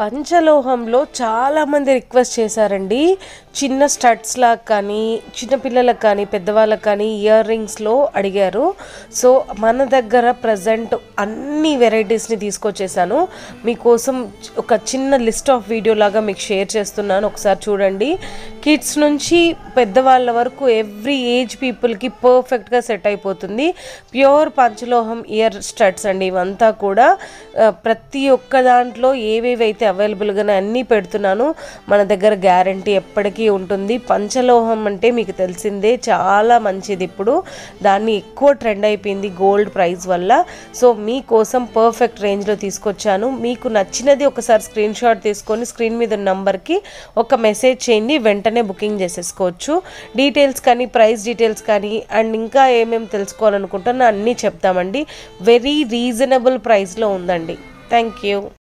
పంచలోహంలో చాలామంది రిక్వెస్ట్ చేశారండి. చిన్న స్టడ్స్లా కానీ చిన్నపిల్లలకు కానీ పెద్దవాళ్ళకి కానీ ఇయర్ రింగ్స్లో అడిగారు. సో మన దగ్గర ప్రజెంట్ అన్ని వెరైటీస్ని తీసుకొచ్చేసాను. మీకోసం ఒక చిన్న లిస్ట్ ఆఫ్ వీడియో లాగా మీకు షేర్ చేస్తున్నాను, ఒకసారి చూడండి. కిడ్స్ నుంచి పెద్దవాళ్ళ వరకు ఎవ్రీ ఏజ్ పీపుల్కి పర్ఫెక్ట్గా సెట్ అయిపోతుంది. ప్యూర్ పంచలోహం ఇయర్ స్టడ్స్ అండి ఇవంతా కూడా. ప్రతి ఒక్క దాంట్లో ఏవేవైతే అవైలబుల్గానే అన్నీ పెడుతున్నాను. మన దగ్గర గ్యారంటీ ఎప్పటికీ ఉంటుంది. పంచలోహం అంటే మీకు తెలిసిందే, చాలా మంచిది. ఇప్పుడు దాన్ని ఎక్కువ ట్రెండ్ అయిపోయింది గోల్డ్ ప్రైస్ వల్ల. సో మీకోసం పర్ఫెక్ట్ రేంజ్లో తీసుకొచ్చాను. మీకు నచ్చినది ఒకసారి స్క్రీన్ షాట్ తీసుకొని స్క్రీన్ మీద నంబర్కి ఒక మెసేజ్ చేయండి, వెంటనే బుకింగ్ చేసేసుకోవచ్చు. డీటెయిల్స్ కానీ ప్రైస్ డీటెయిల్స్ కానీ అండ్ ఇంకా ఏమేమి తెలుసుకోవాలనుకుంటున్నా అన్నీ చెప్తామండి. వెరీ రీజనబుల్ ప్రైస్లో ఉందండి. Thank you.